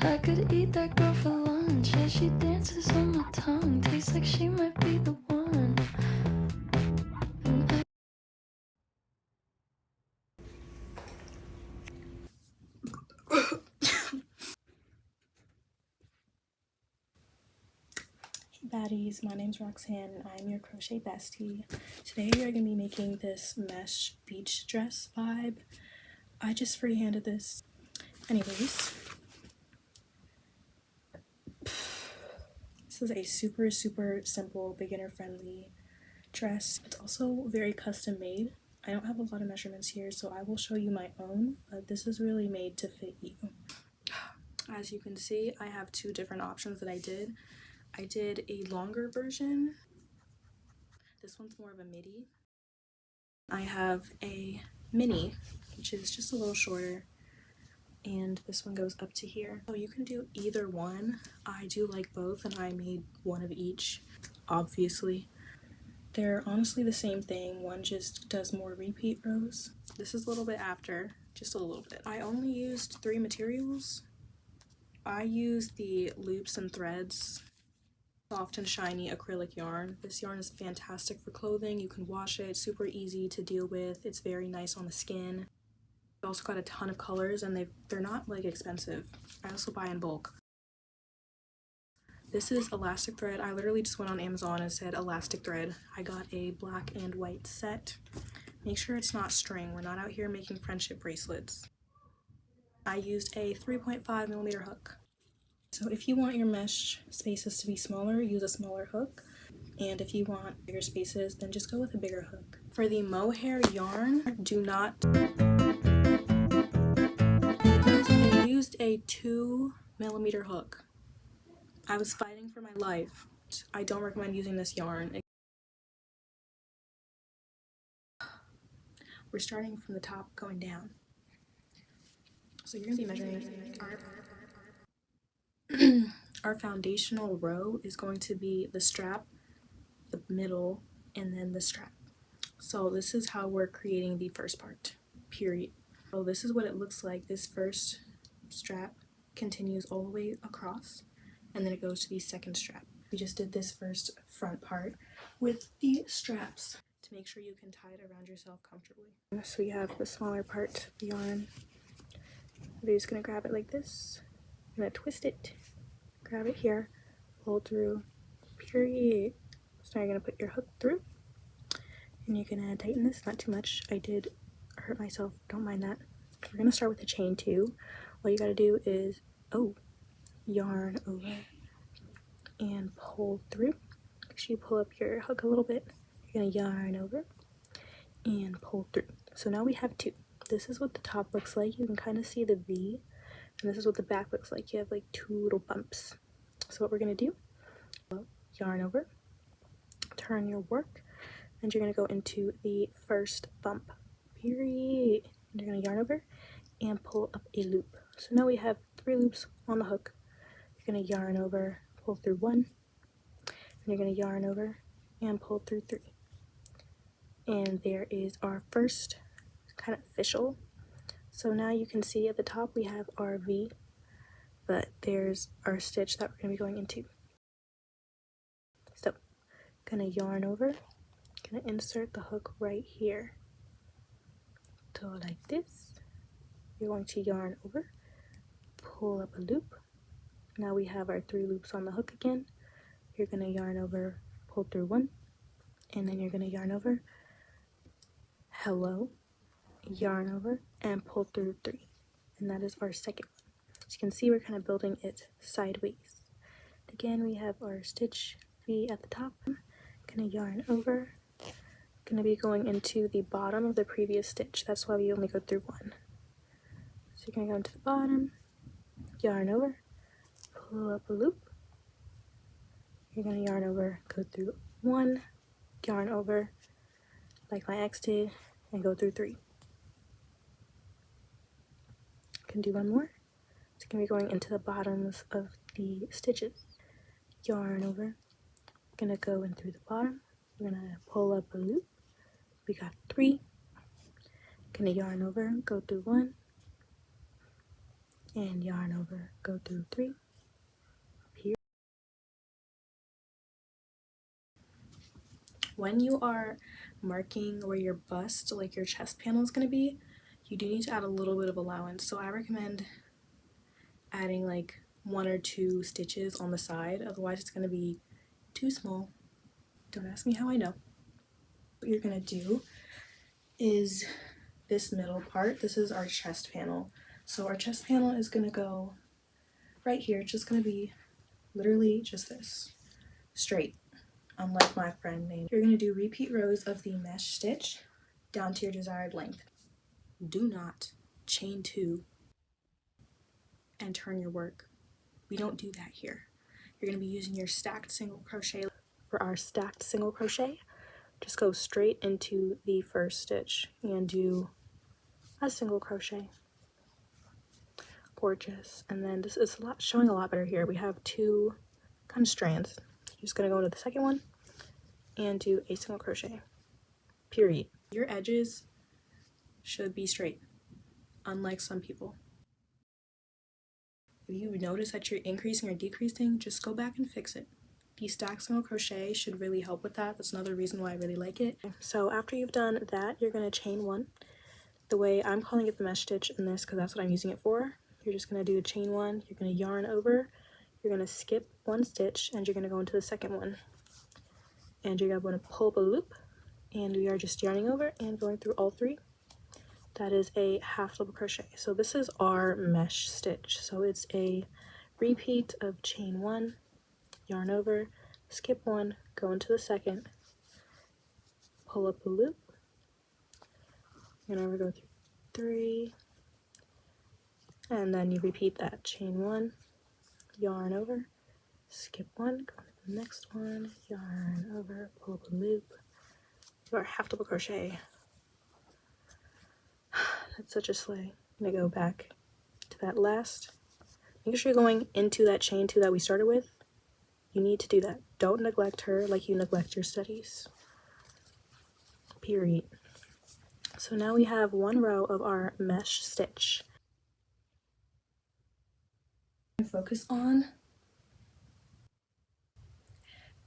I could eat that girl for lunch. Yeah, she dances on my tongue. Tastes like she might be the one. Hey baddies, my name's Roxanne and I'm your crochet bestie. Today we are going to be making this mesh beach dress vibe. I just freehanded this. Anyways, this is a super simple, beginner friendly dress. It's also very custom made. I don't have a lot of measurements here, so I will show you my own, but this is really made to fit you. As you can see, I have two different options that I did. I did a longer version. This one's more of a midi. I have a mini, which is just a little shorter, and this one goes up to here. So you can do either one. I do like both, and I made one of each, obviously. They're honestly the same thing. One just does more repeat rows. This is a little bit after, just a little bit. I only used 3 materials. I used the loops and threads, soft and shiny acrylic yarn. This yarn is fantastic for clothing. You can wash it, super easy to deal with. It's very nice on the skin. It's also got a ton of colors and they're not like expensive. I also buy in bulk. This is elastic thread. I literally just went on Amazon and said elastic thread. I got a black and white set. Make sure it's not string. We're not out here making friendship bracelets. I used a 3.5mm hook. So if you want your mesh spaces to be smaller, use a smaller hook. And if you want bigger spaces, then just go with a bigger hook. For the mohair yarn, do not I used a 2mm hook. I was fighting for my life. I don't recommend using this yarn. We're starting from the top, going down. So you're gonna be measuring our foundational row is going to be the strap, the middle, and then the strap. So this is how we're creating the first part, period. So this is what it looks like. This first strap continues all the way across, and then it goes to the second strap. We just did this first front part with the straps to make sure you can tie it around yourself comfortably. So we have the smaller part of the yarn. We're just gonna grab it like this. I'm gonna twist it, grab it here, pull through, period. So now you're gonna put your hook through, and you're gonna tighten this, not too much. I did hurt myself, don't mind that. We're gonna start with a chain too. All you gotta do is, yarn over and pull through. Make sure you pull up your hook a little bit. You're gonna yarn over and pull through. So now we have 2. This is what the top looks like. You can kind of see the V, and this is what the back looks like. You have like 2 little bumps. So what we're gonna do, yarn over, turn your work, and you're gonna go into the first bump, period. And you're gonna yarn over and pull up a loop. So now we have 3 loops on the hook. You're gonna yarn over, pull through 1, and you're gonna yarn over and pull through 3. And there is our first kind of official. So now you can see at the top we have our V, but there's our stitch that we're gonna be going into. So gonna yarn over, gonna insert the hook right here. So like this, you're going to yarn over, pull up a loop. Now we have our 3 loops on the hook again. You're gonna yarn over, pull through 1, and then you're gonna yarn over, hello, yarn over, and pull through 3. And that is our second one. As you can see, we're kind of building it sideways. Again, we have our stitch V at the top. Gonna yarn over, gonna be going into the bottom of the previous stitch. That's why we only go through 1. So you're gonna go into the bottom, yarn over, pull up a loop. You're gonna yarn over, go through 1, yarn over, like my ex did, and go through 3. Can do 1 more. It's gonna be going into the bottoms of the stitches. Yarn over, gonna go in through the bottom. We're gonna pull up a loop. We got 3. Gonna yarn over, go through 1, and yarn over, go through 3. When you are marking where your bust, like your chest panel, is going to be, you do need to add a little bit of allowance. So I recommend adding like 1 or 2 stitches on the side, otherwise it's going to be too small. Don't ask me how I know. What you're going to do is this middle part, this is our chest panel. So our chest panel is going to go right here. It's just going to be literally just this, straight, unlike my friend named. You're going to do repeat rows of the mesh stitch down to your desired length. Do not chain 2 and turn your work. We don't do that here. You're going to be using your stacked single crochet. For our stacked single crochet, just go straight into the first stitch and do a single crochet. Gorgeous. And then this is showing a lot better here. We have 2 kind of strands. You're just going to go into the second one and do a single crochet, period. Your edges should be straight, unlike some people. If you notice that you're increasing or decreasing, just go back and fix it. The stacked single crochet should really help with that. That's another reason why I really like it. So after you've done that, you're going to chain 1. The way I'm calling it the mesh stitch in this, because that's what I'm using it for, you're just going to do a chain 1, you're going to yarn over, you're going to skip 1 stitch, and you're going to go into the second one. And you're going to pull up a loop, and we are just yarning over and going through all 3. That is a half double crochet. So this is our mesh stitch. So it's a repeat of chain 1, yarn over, skip 1, go into the second, pull up a loop, yarn over, go through 3, and then you repeat that. Chain 1, yarn over, skip 1, go to the next one, yarn over, pull up a loop, your half double crochet. That's such a slay. I'm gonna go back to that last. Make sure you're going into that chain 2 that we started with. You need to do that. Don't neglect her like you neglect your studies. Period. So now we have 1 row of our mesh stitch. Focus on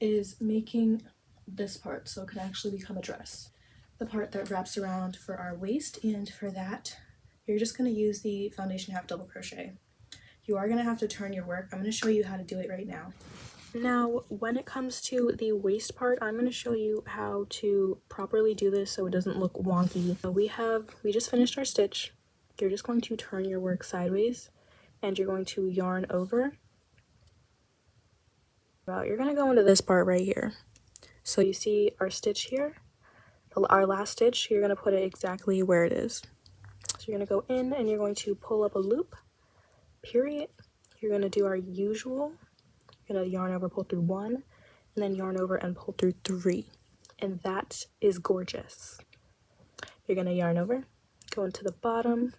is making this part so it can actually become a dress. The part that wraps around for our waist, and for that you're just going to use the foundation half double crochet. You are going to have to turn your work. I'm going to show you how to do it right now. Now when it comes to the waist part, I'm going to show you how to properly do this so it doesn't look wonky. So we just finished our stitch. You're just going to turn your work sideways and you're going to yarn over. Well, you're going to go into this part right here. So you see our stitch here, our last stitch, you're going to put it exactly where it is. So you're going to go in and you're going to pull up a loop, period. You're going to do our usual. You're going to yarn over, pull through 1, and then yarn over and pull through 3. And that is gorgeous. You're going to yarn over, go into the bottom,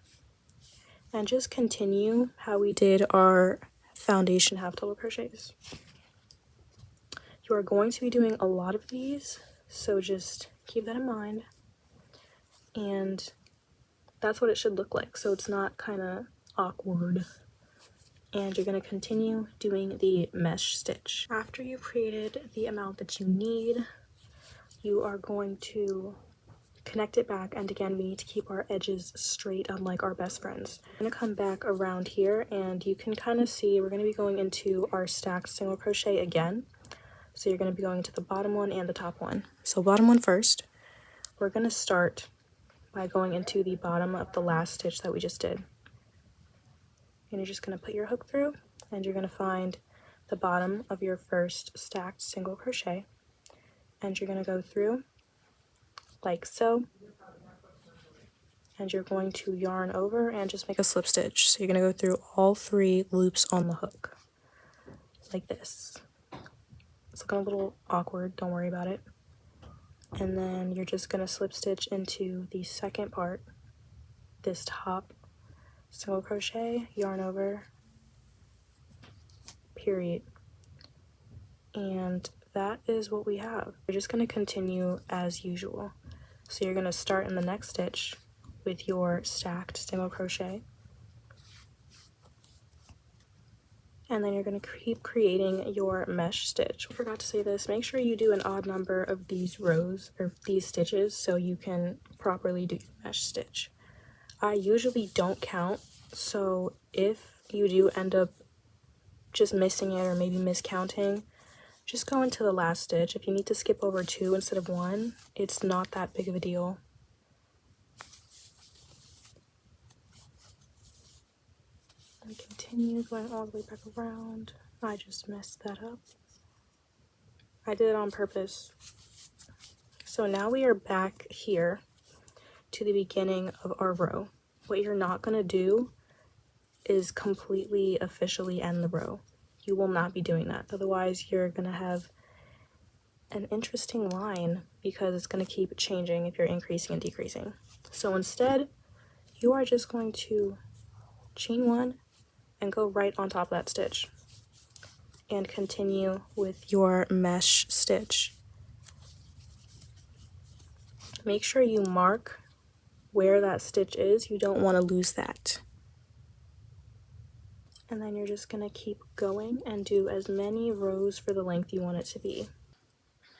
and just continue how we did our foundation half double crochets. You are going to be doing a lot of these, so just keep that in mind. And that's what it should look like, so it's not kind of awkward. And you're going to continue doing the mesh stitch. After you've created the amount that you need, you are going to connect it back, and again we need to keep our edges straight, unlike our best friends. I'm going to come back around here and you can kind of see we're going to be going into our stacked single crochet again. So you're going to be going to the bottom one and the top one. So bottom one first. We're going to start by going into the bottom of the last stitch that we just did. And you're just going to put your hook through and you're going to find the bottom of your first stacked single crochet, and you're going to go through like so, and you're going to yarn over and just make a slip stitch. So you're going to go through all 3 loops on the hook like this. It's looking a little awkward, don't worry about it. And then you're just going to slip stitch into the second part, this top single crochet, yarn over, period. And that is what we have. We're just going to continue as usual. So you're going to start in the next stitch with your stacked single crochet, And then you're going to keep creating your mesh stitch. I forgot to say this, make sure you do an odd number of these rows or these stitches so you can properly do your mesh stitch. I usually don't count, so if you do end up just missing it or maybe miscounting, just go into the last stitch. If you need to skip over 2 instead of 1, it's not that big of a deal. And continue going all the way back around. I just messed that up. I did it on purpose. So now we are back here to the beginning of our row. What you're not going to do is completely officially end the row. You will not be doing that. Otherwise, you're going to have an interesting line because it's going to keep changing if you're increasing and decreasing. So instead, you are just going to chain 1 and go right on top of that stitch and continue with your mesh stitch. Make sure you mark where that stitch is. You don't want to lose that. And then you're just going to keep going and do as many rows for the length you want it to be.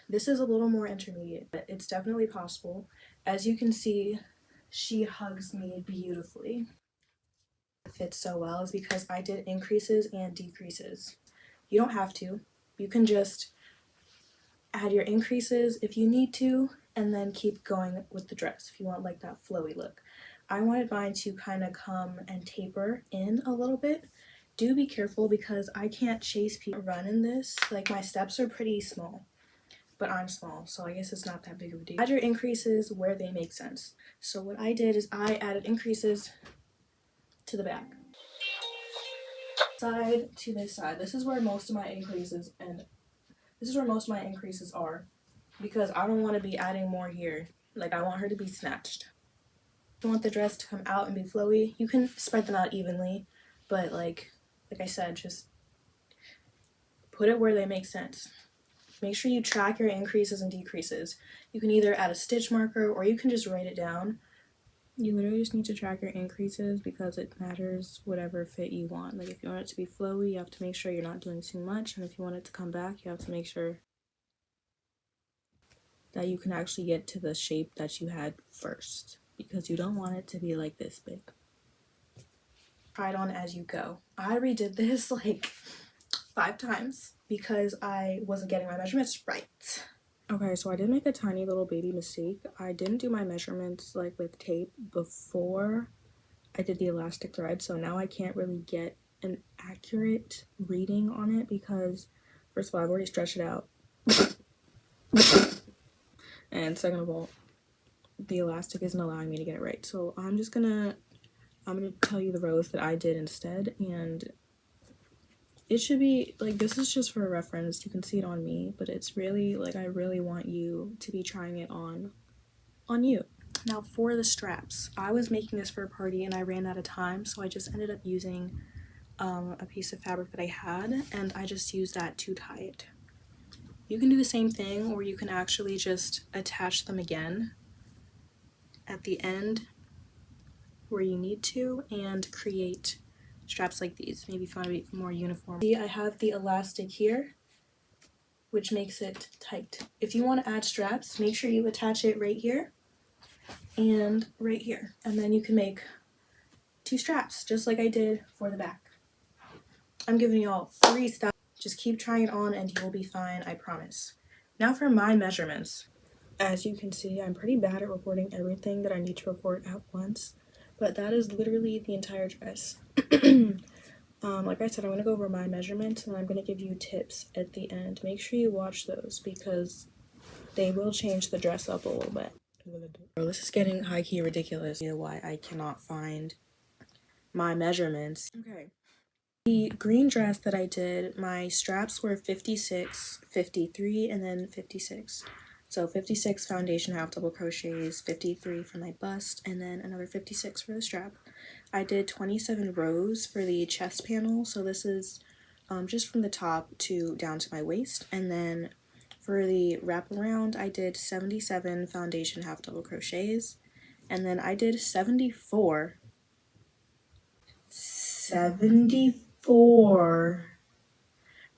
This is a little more intermediate, but it's definitely possible. As you can see, she hugs me beautifully. It fits so well is because I did increases and decreases. You don't have to. You can just add your increases if you need to, and then keep going with the dress if you want like that flowy look. I wanted mine to kind of come and taper in a little bit. Do be careful because I can't chase people run in this. Like my steps are pretty small, but I'm small, so I guess it's not that big of a deal. Add your increases where they make sense. So what I did is I added increases to the back. Side to this side. This is where most of my increases are because I don't want to be adding more here. Like I want her to be snatched. If you want the dress to come out and be flowy, you can spread them out evenly, but like I said, just put it where they make sense. Make sure you track your increases and decreases. You can either add a stitch marker or you can just write it down. You literally just need to track your increases because it matters whatever fit you want. Like if you want it to be flowy, you have to make sure you're not doing too much, and if you want it to come back, you have to make sure that you can actually get to the shape that you had first because you don't want it to be like this big. Try it on as you go. I redid this like 5 times because I wasn't getting my measurements right. Okay, so I did make a tiny little baby mistake. I didn't do my measurements like with tape before I did the elastic thread, so now I can't really get an accurate reading on it because first of all, I've already stretched it out. And second of all, the elastic isn't allowing me to get it right. So I'm gonna tell you the rows that I did instead, and it should be like, this is just for reference. You can see it on me, but it's really like I really want you to be trying it on you. Now for the straps, I was making this for a party and I ran out of time, so I just ended up using a piece of fabric that I had, and I just used that to tie it. You can do the same thing, or you can actually just attach them again at the end where you need to and create straps like these. Maybe if you want to be more uniform. See, I have the elastic here, which makes it tight. If you want to add straps, make sure you attach it right here and right here, and then you can make 2 straps just like I did for the back. I'm giving y'all 3 steps. Just keep trying it on and you will be fine, I promise. Now for my measurements. As you can see, I'm pretty bad at recording everything that I need to record at once, but that is literally the entire dress. Like I said, I'm going to go over my measurements and I'm going to give you tips at the end. Make sure you watch those because they will change the dress up a little bit. Bro, this is getting high-key ridiculous. You know why I cannot find my measurements. Okay. The green dress that I did, my straps were 56, 53, and then 56. So 56 foundation half double crochets, 53 for my bust, and then another 56 for the strap. I did 27 rows for the chest panel, so this is just from the top to down to my waist. And then for the wraparound, I did 77 foundation half double crochets, and then I did 74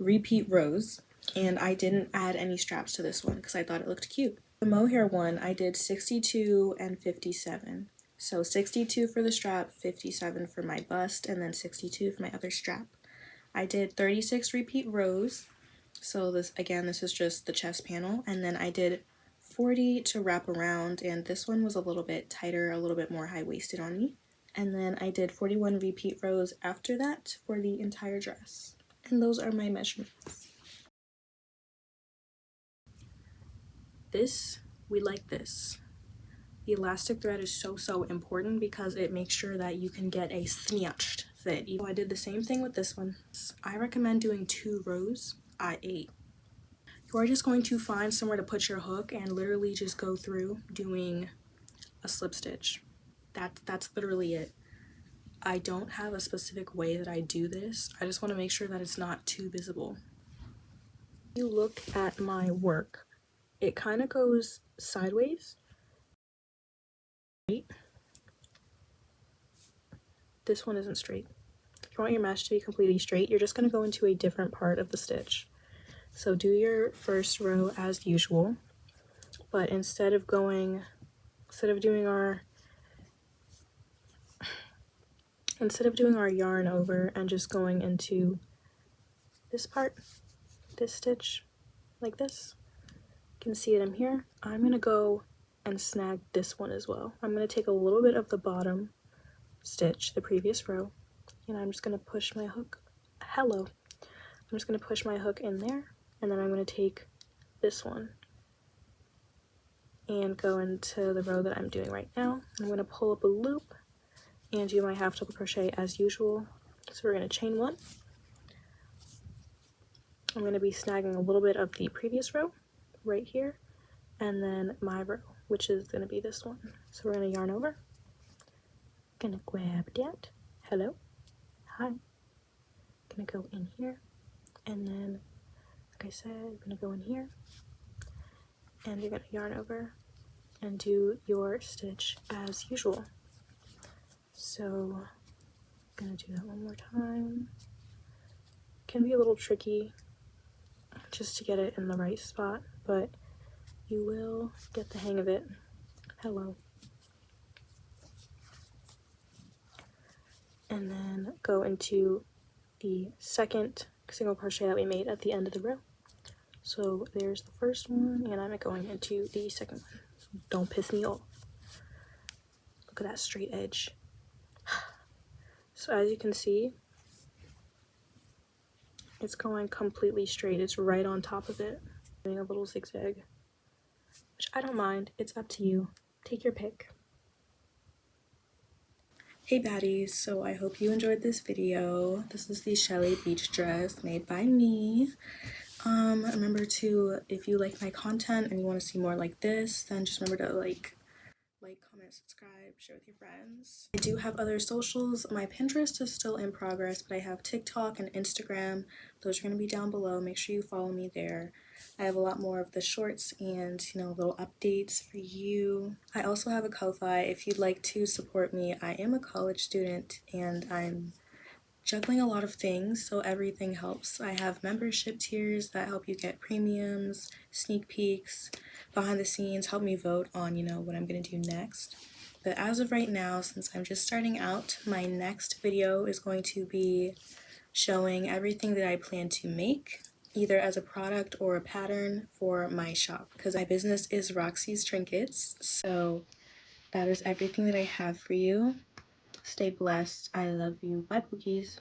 repeat rows, and I didn't add any straps to this one because I thought it looked cute. The mohair one, I did 62 and 57. So 62 for the strap, 57 for my bust, and then 62 for my other strap. I did 36 repeat rows. So this is just the chest panel, and then I did 40 to wrap around, and this one was a little bit tighter, a little bit more high-waisted on me. And then I did 41 repeat rows after that for the entire dress. And those are my measurements. We like this. The elastic thread is so important because it makes sure that you can get a snatched fit. I did the same thing with this one. I recommend doing 2 rows at 8. You are just going to find somewhere to put your hook and literally just go through doing a slip stitch. That's literally it. I don't have a specific way that I do this. I just want to make sure that it's not too visible. If you look at my work, it kind of goes sideways. This one isn't straight. If you want your mesh to be completely straight, you're just going to go into a different part of the stitch. So do your first row as usual, but instead of doing our yarn over and just going into this part, this stitch, like this, you can see it in here. I'm going to go and snag this one as well. I'm going to take a little bit of the bottom stitch, the previous row, and I'm just going to push my hook. I'm just going to push my hook in there, and then I'm going to take this one and go into the row that I'm doing right now. I'm going to pull up a loop and do my half double crochet as usual. So we're going to chain 1. I'm going to be snagging a little bit of the previous row right here, and then my row, which is going to be this one. So we're going to yarn over. Gonna grab that. Hello. Hi. Gonna go in here, and then, like I said, I'm gonna go in here, and you're gonna yarn over and do your stitch as usual. So I'm gonna do that one more time. Can be a little tricky just to get it in the right spot, but you will get the hang of it. Hello. And then go into the second single crochet that we made at the end of the row. So there's the first one, and I'm going into the second one. Don't piss me off. Look at that straight edge. So as you can see, it's going completely straight. It's right on top of it. Doing a little zigzag, which I don't mind. It's up to you. Take your pick. Hey baddies, so I hope you enjoyed this video. This is the Shelly beach dress made by me. Remember to, if you like my content and you want to see more like this, then just remember to like, comment, subscribe, share with your friends. I do have other socials. My Pinterest is still in progress, but I have TikTok and Instagram. Those are going to be down below. Make sure you follow me there. I have a lot more of the shorts and, little updates for you. I also have a Ko-fi if you'd like to support me. I am a college student and I'm juggling a lot of things, so everything helps. I have membership tiers that help you get premiums, sneak peeks, behind the scenes, help me vote on, what I'm going to do next. But as of right now, since I'm just starting out, my next video is going to be showing everything that I plan to make, either as a product or a pattern for my shop, because my business is Roxxy's Trinkets. So that is everything that I have for you. Stay blessed. I love you. Bye, Pookies.